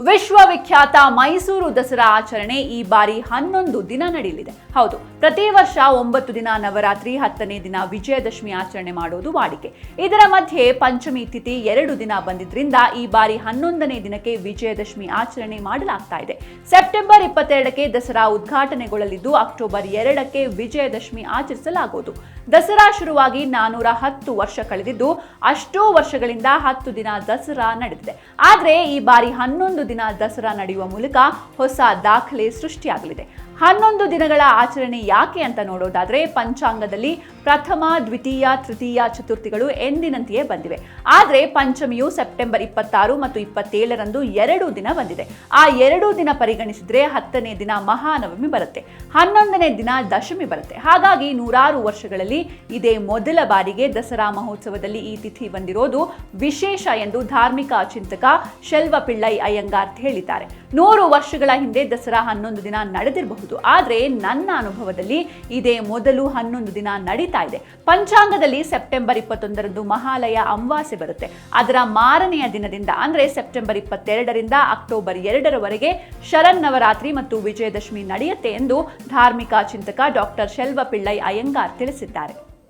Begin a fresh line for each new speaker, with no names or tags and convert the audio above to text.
ವಿಶ್ವವಿಖ್ಯಾತ ಮೈಸೂರು ದಸರಾ ಆಚರಣೆ ಈ ಬಾರಿ 11 ದಿನ ನಡೆಯಲಿದೆ. ಹೌದು, ಪ್ರತಿ ವರ್ಷ 9 ದಿನ ನವರಾತ್ರಿ, 10ನೇ ದಿನ ವಿಜಯದಶಮಿ ಆಚರಣೆ ಮಾಡುವುದು ವಾಡಿಕೆ. ಇದರ ಮಧ್ಯೆ ಪಂಚಮಿ ತಿಥಿ 2 ದಿನ ಬಂದಿದ್ರಿಂದ ಈ ಬಾರಿ 11ನೇ ದಿನಕ್ಕೆ ವಿಜಯದಶಮಿ ಆಚರಣೆ ಮಾಡಲಾಗ್ತಾ ಇದೆ. ಸೆಪ್ಟೆಂಬರ್ 22ಕ್ಕೆ ದಸರಾ ಉದ್ಘಾಟನೆಗೊಳ್ಳಲಿದ್ದು ಅಕ್ಟೋಬರ್ 2ಕ್ಕೆ ವಿಜಯದಶಮಿ ಆಚರಿಸಲಾಗುವುದು. ದಸರಾ ಶುರುವಾಗಿ 410 ವರ್ಷ ಕಳೆದಿದ್ದು ಅಷ್ಟೂ ವರ್ಷಗಳಿಂದ 10 ದಿನ ದಸರಾ ನಡೆದಿದೆ. ಆದರೆ ಈ ಬಾರಿ 11 ದಿನ ದಸರಾ ನಡೆಯುವ ಮೂಲಕ ಹೊಸ ದಾಖಲೆ ಸೃಷ್ಟಿಯಾಗಲಿದೆ. 11 ದಿನಗಳ ಆಚರಣೆ ಯಾಕೆ ಅಂತ ನೋಡೋದಾದ್ರೆ, ಪಂಚಾಂಗದಲ್ಲಿ ಪ್ರಥಮ, ದ್ವಿತೀಯ, ತೃತೀಯ, ಚತುರ್ಥಿಗಳು ಎಂದಿನಂತೆಯೇ ಬಂದಿವೆ. ಆದರೆ ಪಂಚಮಿಯು ಸೆಪ್ಟೆಂಬರ್ 26 ಮತ್ತು 27ರಂದು 2 ದಿನ ಬಂದಿದೆ. ಆ 2 ದಿನ ಪರಿಗಣಿಸಿದ್ರೆ 10ನೇ ದಿನ ಮಹಾನವಮಿ ಬರುತ್ತೆ, 11ನೇ ದಿನ ದಶಮಿ ಬರುತ್ತೆ. ಹಾಗಾಗಿ ನೂರಾರು ವರ್ಷಗಳಲ್ಲಿ ಇದೇ ಮೊದಲ ಬಾರಿಗೆ ದಸರಾ ಮಹೋತ್ಸವದಲ್ಲಿ ಈ ತಿಥಿ ಬಂದಿರೋದು ವಿಶೇಷ ಎಂದು ಧಾರ್ಮಿಕ ಚಿಂತಕ ಶೆಲ್ವ ಪಿಳ್ಳೈ ಅಯ್ಯಂಗಾರ್ ಹೇಳಿದ್ದಾರೆ. 100 ವರ್ಷಗಳ ಹಿಂದೆ ದಸರಾ 11 ದಿನ ನಡೆದಿರಬಹುದು, ಆದರೆ ನನ್ನ ಅನುಭವದಲ್ಲಿ ಇದೇ ಮೊದಲು 11 ದಿನ ನಡೀತಾ ಇದೆ. ಪಂಚಾಂಗದಲ್ಲಿ ಸೆಪ್ಟೆಂಬರ್ 21ರಂದು ಮಹಾಲಯ ಅಮಾವಾಸ್ಯೆ ಬರುತ್ತೆ. ಅದರ ಮಾರನೆಯ ದಿನದಿಂದ ಅಂದ್ರೆ ಸೆಪ್ಟೆಂಬರ್ 22ರಿಂದ ಅಕ್ಟೋಬರ್ 2ರವರೆಗೆ ಶರನ್ನವರಾತ್ರಿ ಮತ್ತು ವಿಜಯದಶಮಿ ನಡೆಯುತ್ತೆ ಎಂದು ಧಾರ್ಮಿಕ ಚಿಂತಕ ಡಾಕ್ಟರ್ ಶೆಲ್ವ ಪಿಳ್ಳೈ ಅಯ್ಯಂಗಾರ್ ತಿಳಿಸಿದ್ದಾರೆ.